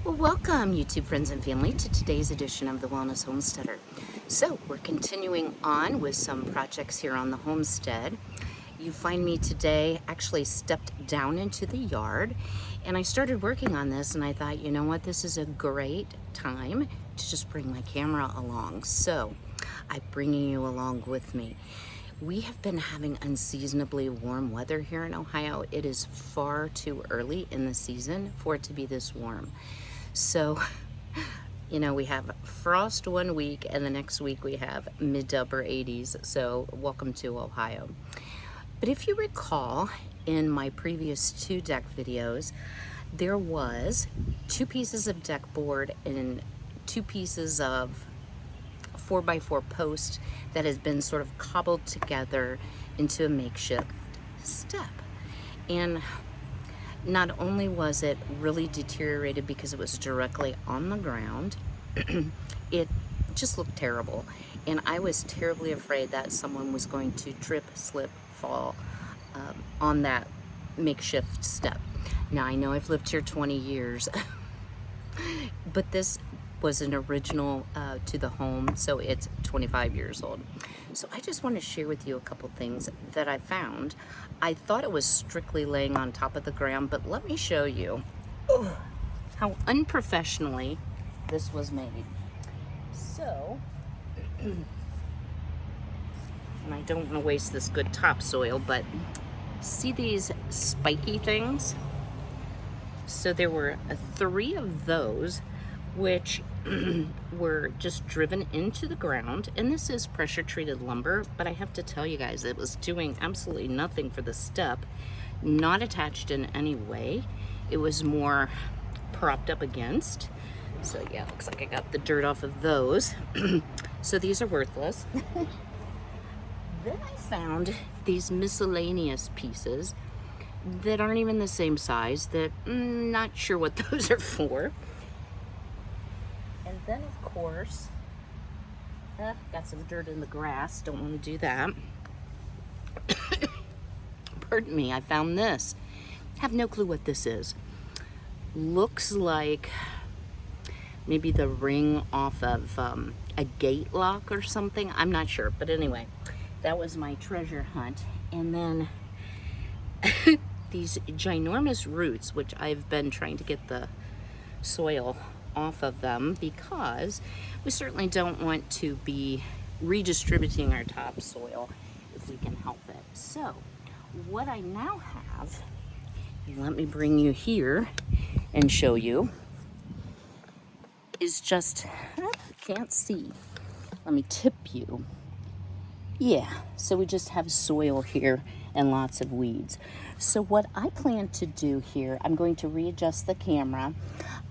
Well, welcome, YouTube friends and family, to today's edition of the Wellness Homesteader. So, we're continuing on with some projects here on the homestead. You find me today actually stepped down into the yard, and I started working on this, and I thought, you know what, this is a great time to just bring my camera along. So, I'm bringing you along with me. We have been having unseasonably warm weather here in Ohio. It is far too early in the season for it to be this warm. So, you know, we have frost one week and the next week we have mid to upper 80s. So welcome to Ohio. But if you recall, in my previous two deck videos, there was 2 pieces of deck board and 2 pieces of 4x4 post that has been sort of cobbled together into a makeshift step. And not only was it really deteriorated because it was directly on the ground, it just looked terrible. And I was terribly afraid that someone was going to trip, slip, fall on that makeshift step. Now, I know I've lived here 20 years, but this was an original to the home, so it's 25 years old. So I just want to share with you a couple things that I found. I thought it was strictly laying on top of the ground, but let me show you how unprofessionally this was made. So, and I don't want to waste this good topsoil, but see these spiky things? So there were 3 of those, which were just driven into the ground, and this is pressure treated lumber, but I have to tell you guys, it was doing absolutely nothing for the step, not attached in any way. It was more propped up against. So yeah, looks like I got the dirt off of those. So these are worthless. Then I found these miscellaneous pieces that aren't even the same size, that not sure what those are for. And then, of course, got some dirt in the grass. Don't want to do that. Pardon me, I found this. Have no clue what this is. Looks like maybe the ring off of a gate lock or something. I'm not sure. But anyway, that was my treasure hunt. And then these ginormous roots, which I've been trying to get the soil off of them, because we certainly don't want to be redistributing our topsoil if we can help it. So what I now have, let me bring you here and show you, is just, can't see, let me tip you. Yeah, so we just have soil here and lots of weeds. So what I plan to do here, I'm going to readjust the camera.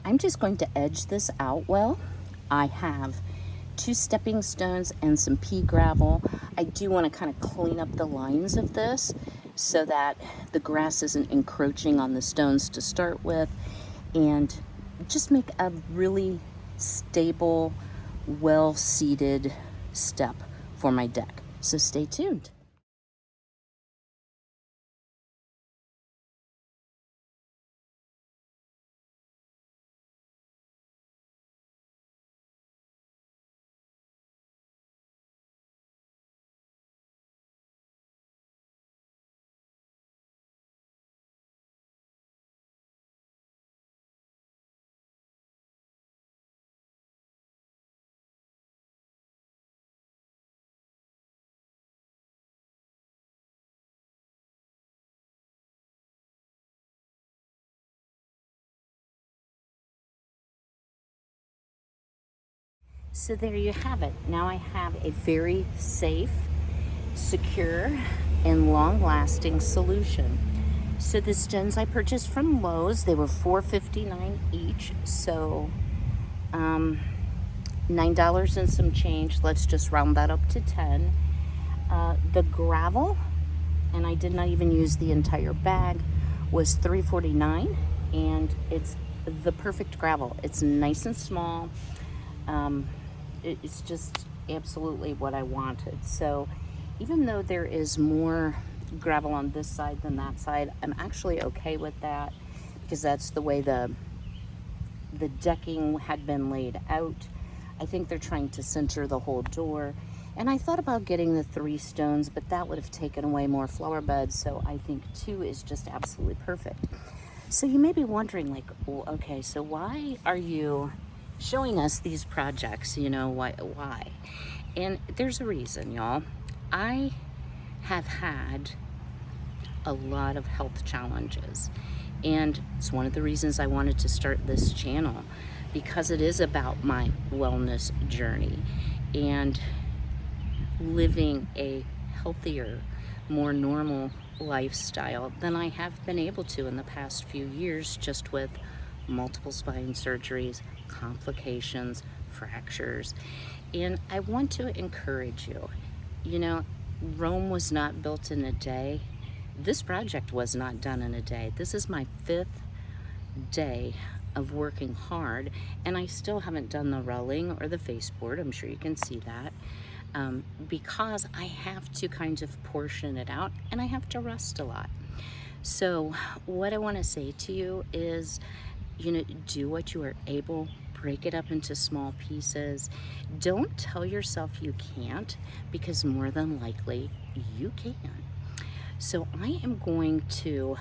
I'm just going to edge this out well. I have 2 stepping stones and some pea gravel. I do want to kind of clean up the lines of this so that the grass isn't encroaching on the stones to start with, and just make a really stable, well-seated step for my deck. So stay tuned. So there you have it. Now I have a very safe, secure, and long-lasting solution. So the stems I purchased from Lowe's, they were $4.59 each, so $9 and some change. Let's just round that up to 10. The gravel, and I did not even use the entire bag, was $3.49, and it's the perfect gravel. It's nice and small. It's just absolutely what I wanted. So even though there is more gravel on this side than that side, I'm actually okay with that, because that's the way the the decking had been laid out. I think they're trying to center the whole door. And I thought about getting the 3 stones, but that would have taken away more flower beds. So I think 2 is just absolutely perfect. So you may be wondering, like, well, okay, so why are you showing us these projects? You know, why? And there's a reason, y'all. I have had a lot of health challenges, and it's one of the reasons I wanted to start this channel, because it is about my wellness journey and living a healthier, more normal lifestyle than I have been able to in the past few years, just with multiple spine surgeries, complications, fractures. And I want to encourage you, you know, Rome was not built in a day. This project was not done in a day. This is my 5th day of working hard, and I still haven't done the railing or the baseboard. I'm sure you can see that, because I have to kind of portion it out, and I have to rest a lot. So what I want to say to you is, you know, do what you are able. Break it up into small pieces. Don't tell yourself you can't, because more than likely you can. So I am going to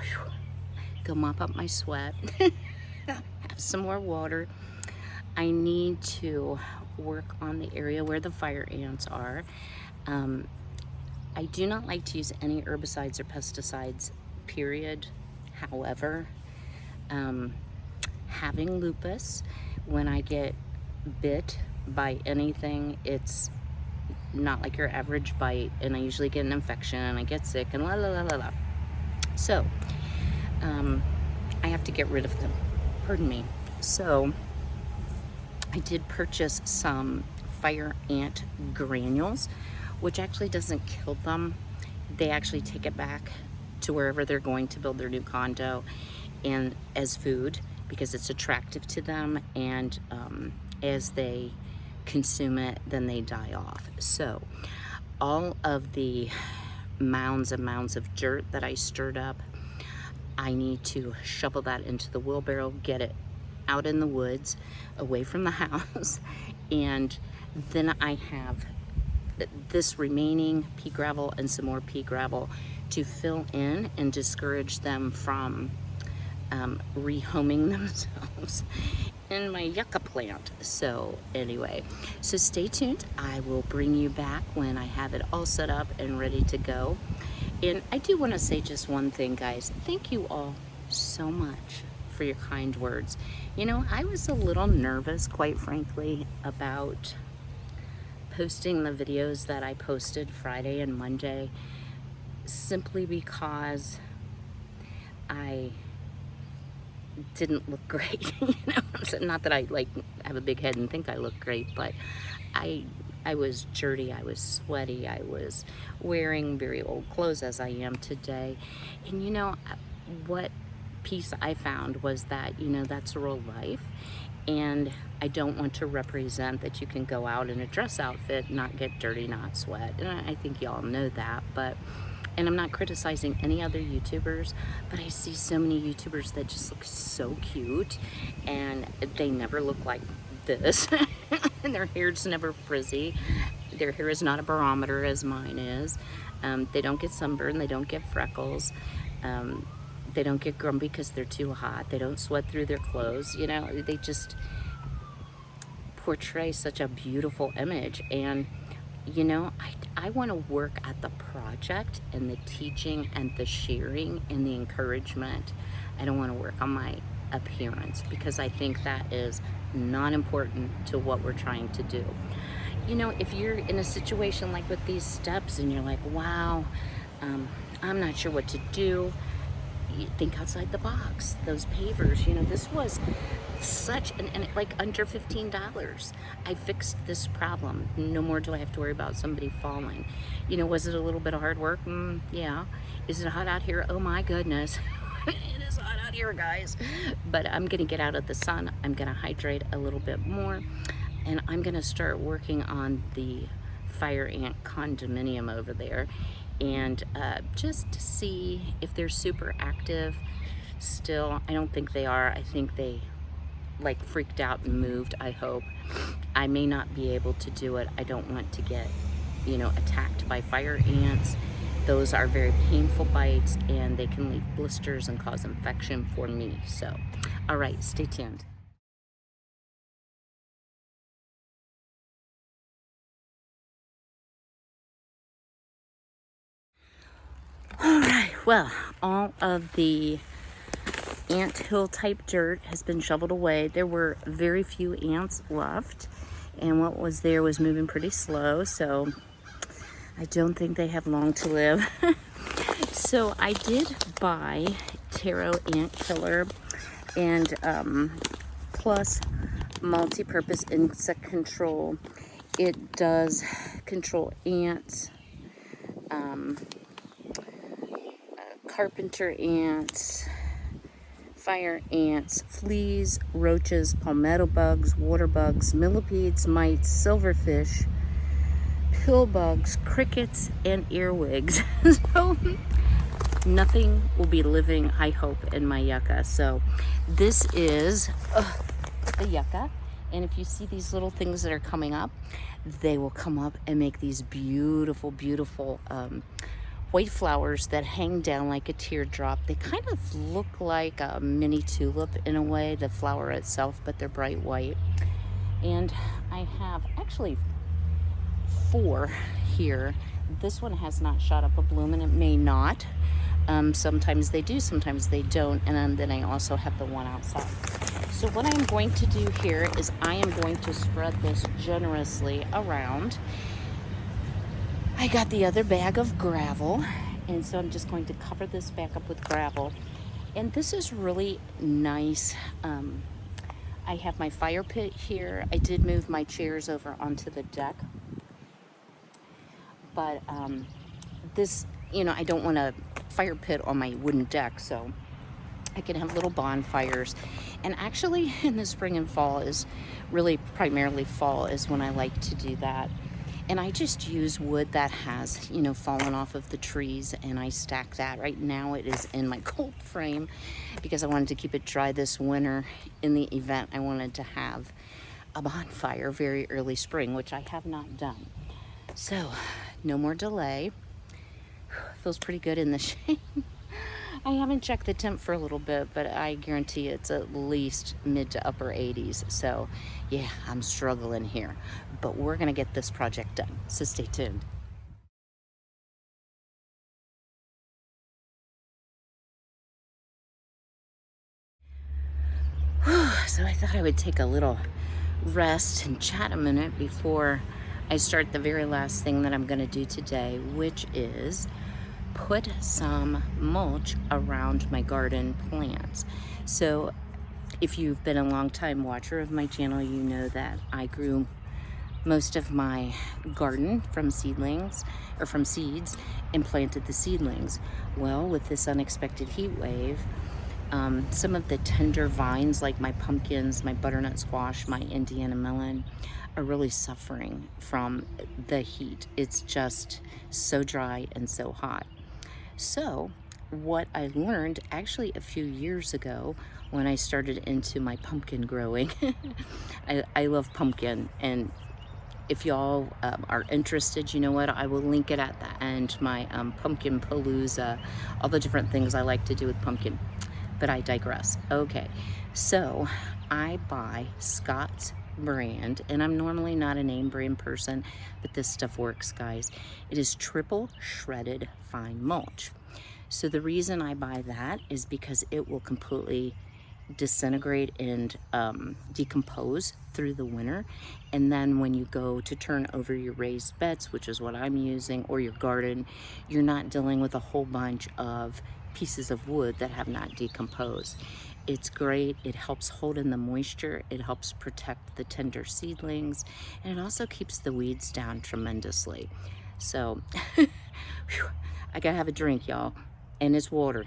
go mop up my sweat, have some more water. I need to work on the area where the fire ants are. I do not like to use any herbicides or pesticides, period. However, having lupus, when I get bit by anything, it's not like your average bite, and I usually get an infection and I get sick and la la la la la. So I have to get rid of them. Pardon me. So I did purchase some fire ant granules, which actually doesn't kill them. They actually take it back to wherever they're going to build their new condo, and as food, because it's attractive to them, and as they consume it, then they die off. So all of the mounds and mounds of dirt that I stirred up, I need to shovel that into the wheelbarrow, get it out in the woods away from the house, and then I have this remaining pea gravel and some more pea gravel to fill in and discourage them from rehoming themselves in my yucca plant. So anyway, so stay tuned. I will bring you back when I have it all set up and ready to go. And I do want to say just one thing, guys. Thank you all so much for your kind words. You know, I was a little nervous, quite frankly, about posting the videos that I posted Friday and Monday, simply because I didn't look great. You know, so not that I like have a big head and think I look great, but I was dirty, I was sweaty, I was wearing very old clothes, as I am today. And you know, what piece I found was that, you know, that's real life, and I don't want to represent that you can go out in a dress outfit, not get dirty, not sweat. And I think y'all know that, and I'm not criticizing any other YouTubers, but I see so many YouTubers that just look so cute, and they never look like this. And their hair's never frizzy. Their hair is not a barometer as mine is. They don't get sunburned, they don't get freckles. They don't get grumpy because they're too hot. They don't sweat through their clothes. You know, they just portray such a beautiful image. And you know, I want to work at the project and the teaching and the sharing and the encouragement. I don't want to work on my appearance, because I think that is not important to what we're trying to do. You know, if you're in a situation like with these steps and you're like, wow, I'm not sure what to do, you think outside the box. Those pavers, you know, this was such and like under $15. I fixed this problem. No more do I have to worry about somebody falling. You know, was it a little bit of hard work? Yeah. Is it hot out here? Oh my goodness. It is hot out here, guys. But I'm gonna get out of the sun. I'm gonna hydrate a little bit more, and I'm gonna start working on the fire ant condominium over there, and just to see if they're super active still. I don't think they are. I think they like freaked out and moved, I hope. I may not be able to do it. I don't want to get, you know, attacked by fire ants. Those are very painful bites, and they can leave blisters and cause infection for me. So, all right, stay tuned. All right, well, all of the anthill type dirt has been shoveled away. There were very few ants left, and what was there was moving pretty slow, so I don't think they have long to live. So I did buy Taro Ant Killer and plus multi-purpose insect control. It does control ants, carpenter ants, fire ants, fleas, roaches, palmetto bugs, water bugs, millipedes, mites, silverfish, pill bugs, crickets, and earwigs. So nothing will be living, I hope, in my yucca. So this is the yucca, and if you see these little things that are coming up, they will come up and make these beautiful, beautiful white flowers that hang down like a teardrop. They kind of look like a mini tulip in a way, the flower itself, but they're bright white. And I have actually 4 here. This one has not shot up a bloom, and it may not. Sometimes they do, sometimes they don't. And then I also have the one outside. So what I'm going to do here is I am going to spread this generously around. I got the other bag of gravel, and so I'm just going to cover this back up with gravel. And this is really nice. I have my fire pit here. I did move my chairs over onto the deck. But this, you know, I don't want a fire pit on my wooden deck, so I can have little bonfires. And actually in the spring and fall is really primarily fall is when I like to do that. And I just use wood that has, you know, fallen off of the trees, and I stack that. Right now it is in my cold frame because I wanted to keep it dry this winter. In the event I wanted to have a bonfire very early spring, which I have not done. So no more delay. Feels pretty good in the shade. I haven't checked the temp for a little bit, but I guarantee it's at least mid to upper 80s. So yeah, I'm struggling here, but we're gonna get this project done. So stay tuned. So I thought I would take a little rest and chat a minute before I start the very last thing that I'm gonna do today, which is put some mulch around my garden plants. So if you've been a long time watcher of my channel, you know that I grew most of my garden from seedlings or from seeds and planted the seedlings. Well, with this unexpected heat wave, some of the tender vines like my pumpkins, my butternut squash, my Indiana melon are really suffering from the heat. It's just so dry and so hot. So what I learned actually a few years ago when I started into my pumpkin growing, I love pumpkin, and if y'all are interested, you know what, I will link it at the end, my pumpkin palooza, all the different things I like to do with pumpkin, but I digress. Okay, so I buy Scott's brand, and I'm normally not a name brand person, but this stuff works, guys. It is triple shredded fine mulch. So the reason I buy that is because it will completely disintegrate and decompose through the winter, and then when you go to turn over your raised beds, which is what I'm using, or your garden, you're not dealing with a whole bunch of pieces of wood that have not decomposed. It's great. It helps hold in the moisture. It helps protect the tender seedlings, and it also keeps the weeds down tremendously. So I gotta have a drink, y'all, and it's water.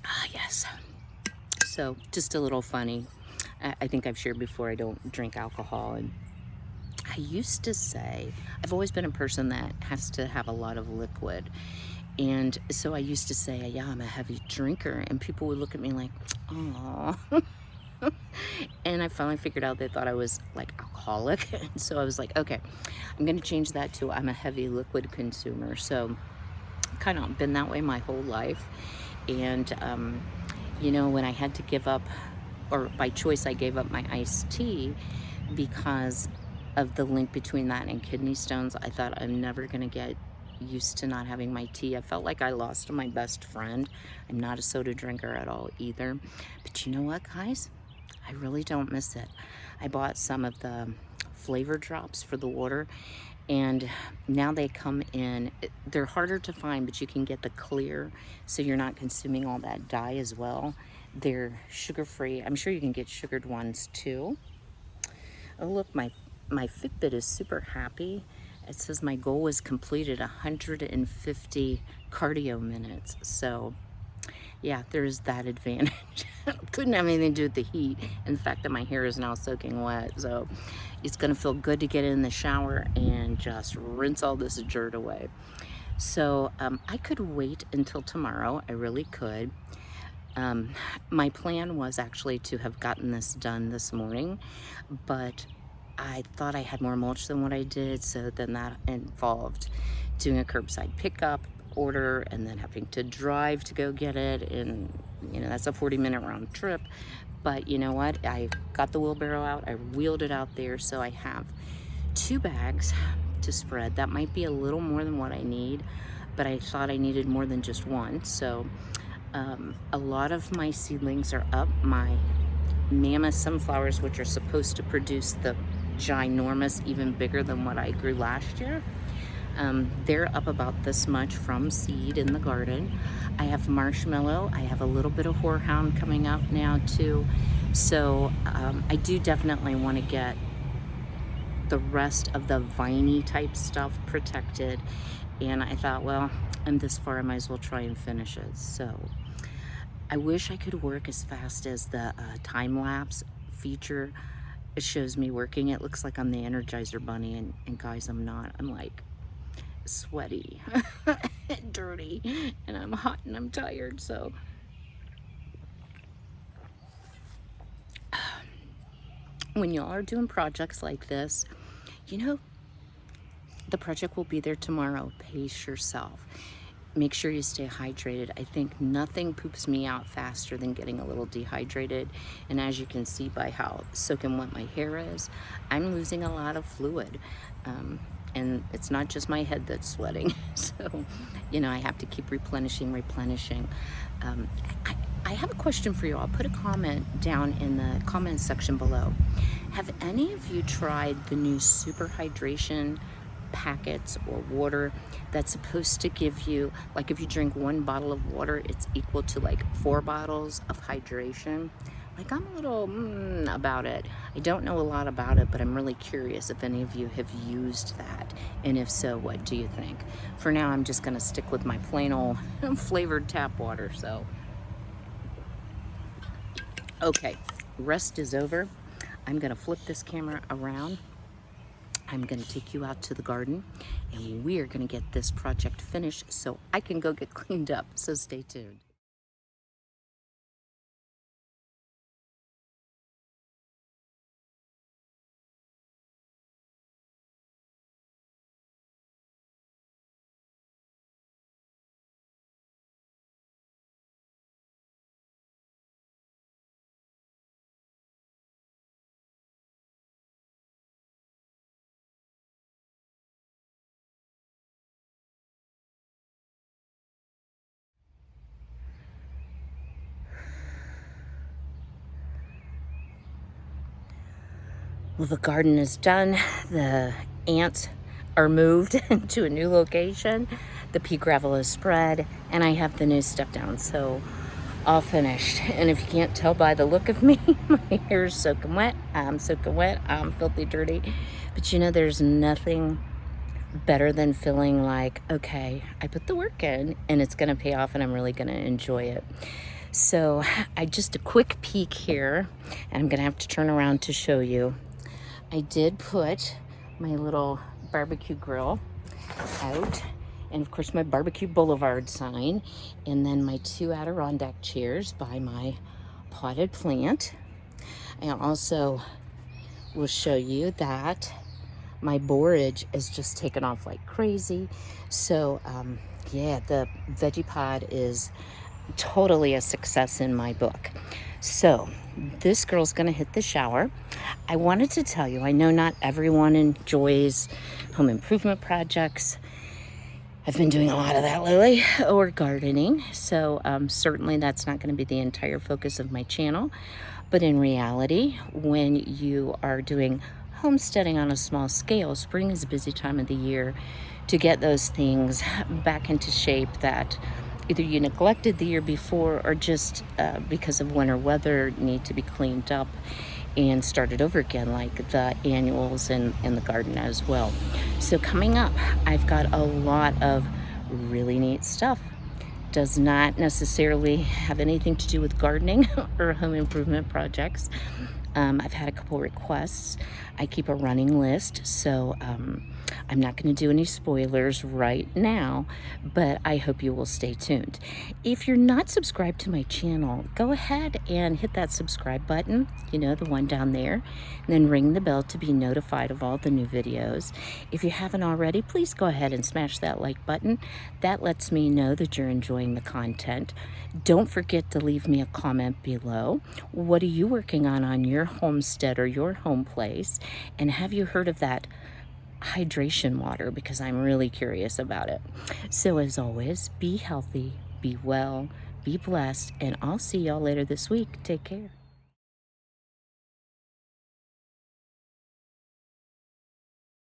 Ah, yes. So just a little funny. I think I've shared before, I don't drink alcohol, and I used to say, I've always been a person that has to have a lot of liquid. And so I used to say, yeah, I'm a heavy drinker, and people would look at me like, oh. And I finally figured out they thought I was like alcoholic. And so I was like, okay, I'm gonna change that to I'm a heavy liquid consumer. So kind of been that way my whole life. And you know, when I had to give up, or by choice I gave up my iced tea because of the link between that and kidney stones, I thought I'm never gonna get used to not having my tea. I felt like I lost my best friend. I'm not a soda drinker at all either. But you know what, guys? I really don't miss it. I bought some of the flavor drops for the water, and now they come in, they're harder to find, but you can get the clear, so you're not consuming all that dye as well. They're sugar-free. I'm sure you can get sugared ones too. Oh look, my Fitbit is super happy. It says my goal was completed 150 cardio minutes. So yeah, there's that advantage. Couldn't have anything to do with the heat and the fact that my hair is now soaking wet. So it's gonna feel good to get in the shower and just rinse all this dirt away. So I could wait until tomorrow. I really could. My plan was actually to have gotten this done this morning, but I thought I had more mulch than what I did, so then that involved doing a curbside pickup order and then having to drive to go get it, and you know, that's a 40-minute round trip. But you know what, I got the wheelbarrow out, I wheeled it out there, so I have 2 bags to spread. That might be a little more than what I need, but I thought I needed more than just one. So a lot of my seedlings are up. My mammoth sunflowers, which are supposed to produce the ginormous, even bigger than what I grew last year, they're up about this much from seed in the garden. I have marshmallow. I have a little bit of horehound coming up now too. So I do definitely want to get the rest of the viney type stuff protected. And I thought, well, I'm this far, I might as well try and finish it. So I wish I could work as fast as the time-lapse feature. It shows me working. It looks like I'm the Energizer Bunny, and guys, I'm not. I'm like sweaty and dirty, and I'm hot and I'm tired. So when y'all are doing projects like this, you know, the project will be there tomorrow. Pace yourself. Make sure you stay hydrated. I think nothing poops me out faster than getting a little dehydrated. And as you can see by how soaking wet my hair is, I'm losing a lot of fluid. And it's not just my head that's sweating. So, you know, I have to keep replenishing. I have a question for you. I'll put a comment down in the comment section below. Have any of you tried the new super hydration packets or water that's supposed to give you, like if you drink 1 bottle of water, it's equal to like 4 bottles of hydration? Like, I'm a little about it. I don't know a lot about it, but I'm really curious if any of you have used that, and if so, what do you think? For now, I'm just gonna stick with my plain old flavored tap water. So okay, rest is over. I'm gonna flip this camera around. I'm gonna take you out to the garden, and we're gonna get this project finished so I can go get cleaned up. So stay tuned. Well, the garden is done. The ants are moved to a new location. The pea gravel is spread, and I have the new step down. So all finished. And if you can't tell by the look of me, my hair is soaking wet. I'm soaking wet. I'm filthy dirty. But you know, there's nothing better than feeling like, okay, I put the work in and it's gonna pay off and I'm really gonna enjoy it. So I just a quick peek here, and I'm gonna have to turn around to show you. I did put my little barbecue grill out, and of course my Barbecue Boulevard sign, and then my 2 Adirondack chairs by my potted plant. I also will show you that my borage is just taken off like crazy. So yeah, the veggie pod is totally a success in my book. So this girl's gonna hit the shower. I wanted to tell you, I know not everyone enjoys home improvement projects. I've been doing a lot of that lately, or gardening. So certainly that's not gonna be the entire focus of my channel. But in reality, when you are doing homesteading on a small scale, spring is a busy time of the year to get those things back into shape that either you neglected the year before or just because of winter weather need to be cleaned up and started over again, like the annuals and the garden as well. So coming up, I've got a lot of really neat stuff. Does not necessarily have anything to do with gardening or home improvement projects. I've had a couple requests. I keep a running list, so I'm not going to do any spoilers right now, but I hope you will stay tuned. If you're not subscribed to my channel, go ahead and hit that subscribe button, you know, the one down there, and then ring the bell to be notified of all the new videos. If you haven't already, please go ahead and smash that like button. That lets me know that you're enjoying the content. Don't forget to leave me a comment below. What are you working on your homestead or your home place? And have you heard of that hydration water? Because I'm really curious about it. So as always, be healthy, be well, be blessed, and I'll see y'all later this week. Take care.